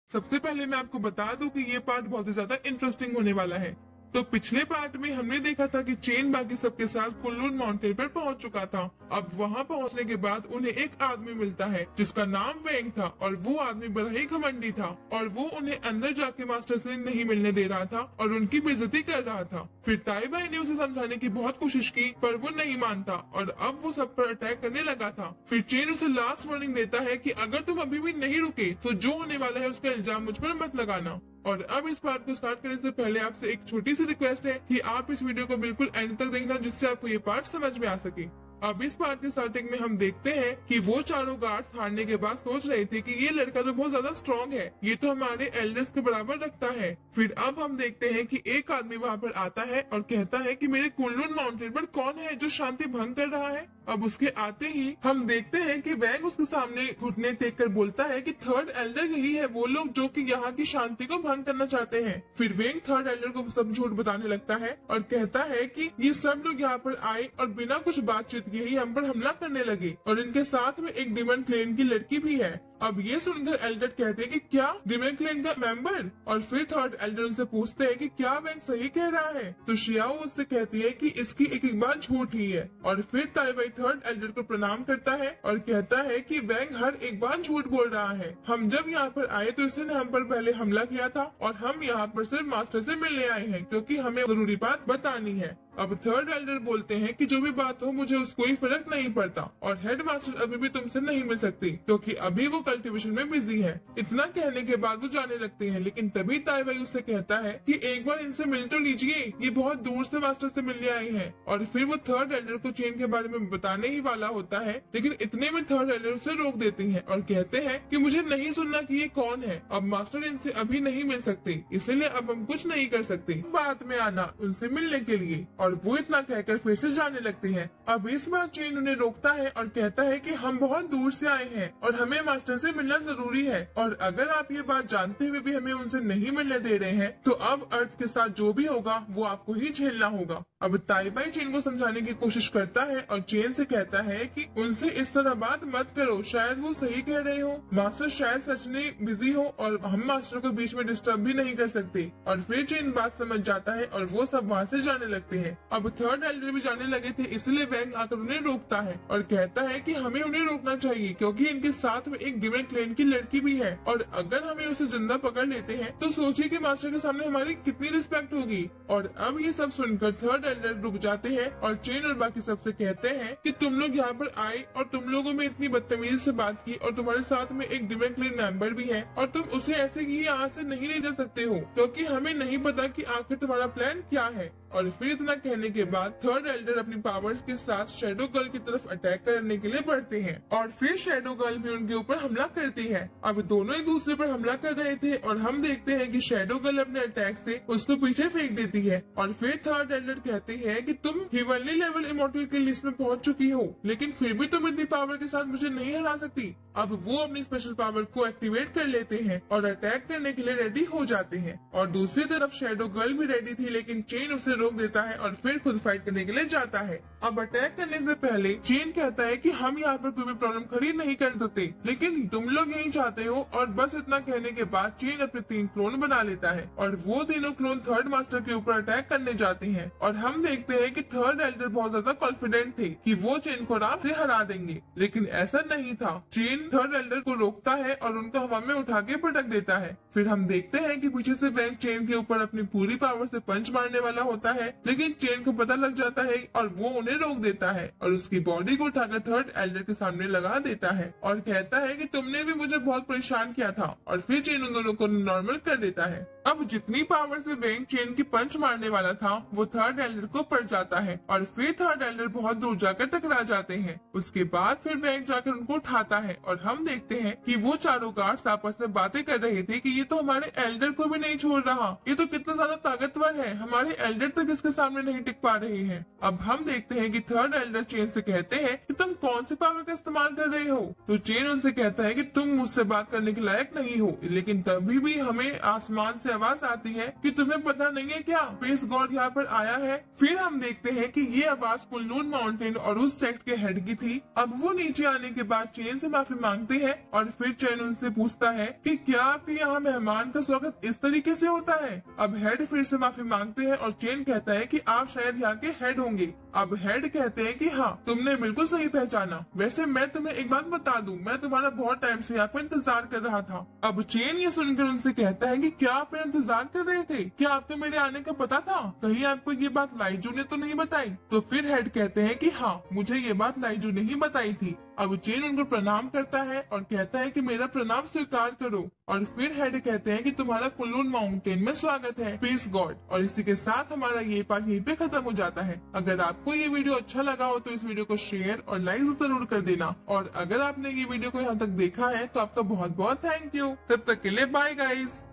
सबसे पहले मैं आपको बता दूं कि ये पार्ट बहुत ही ज्यादा इंटरेस्टिंग होने वाला है। तो पिछले पार्ट में हमने देखा था कि चेन बाकी सबके साथ कुनलुन माउंटेन पर पहुंच चुका था। अब वहां पहुंचने के बाद उन्हें एक आदमी मिलता है जिसका नाम वेंग था और वो आदमी बड़ा ही घमंडी था और वो उन्हें अंदर जाके मास्टर से नहीं मिलने दे रहा था और उनकी बेइज्जती कर रहा था। फिर ताई बाई ने उसे समझाने की बहुत कोशिश की पर वो नहीं मानता और अब वो सब पर अटैक करने लगा था। फिर चेन उसे लास्ट वार्निंग देता है कि अगर तुम अभी भी नहीं रुके तो जो होने वाला है उसका इल्जाम मुझ पर मत लगाना। और अब इस पार्ट को स्टार्ट करने से पहले आपसे एक छोटी सी रिक्वेस्ट है कि आप इस वीडियो को बिल्कुल एंड तक देखना जिससे आपको ये पार्ट समझ में आ सके। अब इस पार्ट के स्टार्टिंग में हम देखते हैं कि वो चारों गार्ड्स हारने के बाद सोच रहे थे कि ये लड़का तो बहुत ज्यादा स्ट्रॉन्ग है, ये तो हमारे एल्डर्स के बराबर रखता है। फिर अब हम देखते हैं कि एक आदमी वहाँ पर आता है और कहता है कि मेरे कुनलुन माउंटेन पर कौन है जो शांति भंग कर रहा है। अब उसके आते ही हम देखते हैं कि वैंग उसके सामने घुटने टेक कर बोलता है कि थर्ड एल्डर यही है वो लोग जो कि यहाँ की शांति को भंग करना चाहते हैं। फिर वेंग थर्ड एल्डर को सब झूठ बताने लगता है और कहता है कि ये सब लोग यहाँ पर आए और बिना कुछ बातचीत किए ही हम पर हमला करने लगे और इनके साथ में एक डिमन क्लेन की लड़की भी है। अब ये सुनकर एल्डर कहते हैं कि क्या डिमन क्लेन का मेंबर, और फिर थर्ड एल्डर उनसे पूछते हैं कि क्या वेंग सही कह रहा है। तो शियाओ उससे कहती है कि इसकी एक एक बात झूठ ही है। और फिर ताई बाई थर्ड एल्डर को प्रणाम करता है और कहता है कि वेंग हर एक बार झूठ बोल रहा है। हम जब यहाँ पर आए तो इसने हम पर पहले हमला किया था और हम यहाँ पर सिर्फ मास्टर से मिलने आए हैं क्योंकि हमें जरूरी बात बतानी है। अब थर्ड एल्डर बोलते हैं कि जो भी बात हो मुझे उसको कोई फर्क नहीं पड़ता और हेड मास्टर अभी भी तुमसे नहीं मिल सकती क्योंकि अभी वो कल्टीवेशन में बिजी है। इतना कहने के बाद वो जाने लगते हैं, लेकिन तभी ताई बाई उससे कहता है कि एक बार इनसे मिल तो लीजिए, ये बहुत दूर से मास्टर से मिलने आए हैं। और फिर वो थर्ड एल्डर को चेन के बारे में बताने ही वाला होता है, लेकिन इतने में थर्ड एल्डर उसे रोक देते हैं और कहते हैं कि मुझे नहीं सुनना कि ये कौन है, अब मास्टर इनसे अभी नहीं मिल सकते, इसलिए अब हम कुछ नहीं कर सकते, बाद में आना उनसे मिलने के लिए। और वो इतना कहकर फिर से जाने लगते हैं। अब इस बार चेन उन्हें रोकता है और कहता है कि हम बहुत दूर से आए हैं और हमें मास्टर से मिलना जरूरी है और अगर आप ये बात जानते हुए भी हमें उनसे नहीं मिलने दे रहे हैं तो अब अर्थ के साथ जो भी होगा वो आपको ही झेलना होगा। अब ताई बाई चेन को समझाने की कोशिश करता है और चेन से कहता है कि उनसे इस तरह बात मत करो, शायद वो सही कह रहे हो, मास्टर शायद सच में बिजी हो और हम मास्टर को बीच में डिस्टर्ब भी नहीं कर सकते। और फिर चेन बात समझ जाता है और वो सब वहाँ से जाने लगते हैं। अब थर्ड एल्डर भी जाने लगे थे, इसलिए वेंग आकर उन्हें रोकता है और कहता है कि हमें उन्हें रोकना चाहिए क्योंकि इनके साथ में एक डिमन क्लेन की लड़की भी है और अगर हमें उसे जिंदा पकड़ लेते हैं तो सोचिए कि मास्टर के सामने हमारी कितनी रिस्पेक्ट होगी। और अब ये सब सुनकर थर्ड एल्डर रुक जाते हैं और चेन और बाकी सबसे कहते हैं कि तुम लोग यहाँ पर आए और तुम लोगों में इतनी बदतमीजी से बात की और तुम्हारे साथ में एक डिमन क्लेन मेंबर भी है और तुम उसे ऐसे ही यहाँ से नहीं ले जा सकते हो क्योंकि हमें नहीं पता कि आखिर तुम्हारा प्लान क्या है। और फिर इतना कहने के बाद थर्ड एल्डर अपनी पावर्स के साथ शैडो गर्ल की तरफ अटैक करने के लिए बढ़ते हैं और फिर शैडो गर्ल भी उनके ऊपर हमला करती है। अब दोनों एक दूसरे पर हमला कर रहे थे और हम देखते हैं कि शैडो गर्ल अपने अटैक से उसको पीछे फेंक देती है। और फिर थर्ड एल्डर कहते हैं कि तुम हिवनली लेवल इमॉर्टल की लिस्ट में पहुंच चुकी हो, लेकिन फिर भी तुम इतनी पावर के साथ मुझे नहीं हरा सकती। अब वो अपनी स्पेशल पावर को एक्टिवेट कर लेते हैं और अटैक करने के लिए रेडी हो जाते हैं। और दूसरी तरफ शैडो गर्ल भी रेडी थी, लेकिन चेन उसे रोक देता है और फिर खुद फाइट करने के लिए जाता है। अब अटैक करने से पहले चेन कहता है कि हम यहाँ पर कोई भी प्रॉब्लम खड़ी नहीं कर सकते, लेकिन तुम लोग यही चाहते हो। और बस इतना कहने के बाद चेन अपने 3 क्लोन बना लेता है और वो तीनों क्लोन थर्ड मास्टर के ऊपर अटैक करने जाते हैं। और हम देखते हैं कि थर्ड एल्डर बहुत ज्यादा कॉन्फिडेंट थे कि वो चेन को आराम से हरा देंगे, लेकिन ऐसा नहीं था। चेन थर्ड एल्डर को रोकता है और उनको हवा में उठा के पटक देता है। फिर हम देखते हैं कि पीछे से वेंग चेन के ऊपर अपनी पूरी पावर से पंच मारने वाला होता है, लेकिन चेन को पता लग जाता है और वो उन्हें रोक देता है और उसकी बॉडी को उठाकर थर्ड एल्डर के सामने लगा देता है और कहता है कि तुमने भी मुझे बहुत परेशान किया था। और फिर चेन उन दोनों को नॉर्मल कर देता है। अब जितनी पावर से वेंग चेन की पंच मारने वाला था वो थर्ड एल्डर को पड़ जाता है और फिर थर्ड एल्डर बहुत दूर जाकर टकरा जाते हैं। उसके बाद फिर वेंग जाकर उनको उठाता है और हम देखते हैं कि वो चारों गार्ड्स आपस में बातें कर रहे थे कि ये तो हमारे एल्डर को भी नहीं छोड़ रहा, ये तो कितना ज्यादा ताकतवर है, हमारे एल्डर तक इसके सामने नहीं टिक पा रहे हैं। अब हम देखते हैं कि थर्ड एल्डर चेन से कहते हैं कि तुम कौन सी पावर का इस्तेमाल कर रहे हो। तो चेन उनसे कहता है कि तुम मुझसे बात करने के लायक नहीं हो, लेकिन तभी भी हमें आसमान से आवाज आती है कि तुम्हें पता नहीं है क्या, स्पेस गॉड यहाँ पर आया है। फिर हम देखते हैं कि ये आवाज कुन-लून माउंटेन और उस सेक्ट के हेड की थी। अब वो नीचे आने के बाद चेन से माफी मांगते हैं और फिर चेन उनसे पूछता है कि क्या आपके यहाँ मेहमान का स्वागत इस तरीके से होता है। अब हेड फिर से माफी मांगते हैं और चेन कहता है कि आप शायद यहाँ के हेड होंगे। अब हेड कहते हैं कि हाँ, तुमने बिल्कुल सही पहचाना। वैसे मैं तुम्हें एक बात बता दूं, मैं तुम्हारा बहुत टाइम से यहाँ पर इंतजार कर रहा था। अब चेन ये सुनकर उनसे कहता है कि क्या आप मेरा इंतजार कर रहे थे? क्या आपको मेरे आने का पता था? कहीं आपको ये बात लाइजू ने तो नहीं बताई? तो फिर हेड कहते हैं कि हाँ, मुझे ये बात लाइजू ने ही बताई थी। अब चेन उनको प्रणाम करता है और कहता है कि मेरा प्रणाम स्वीकार करो। और फिर हेड कहते हैं कि तुम्हारा कुन-लून माउंटेन में स्वागत है, स्पेस गॉड। और इसी के साथ हमारा ये पार्ट यहीं पे खत्म हो जाता है। अगर आपको ये वीडियो अच्छा लगा हो तो इस वीडियो को शेयर और लाइक जरूर कर देना। और अगर आपने ये वीडियो को यहाँ तक देखा है तो आपका बहुत बहुत थैंक यू। तब तक के लिए बाय गाइस।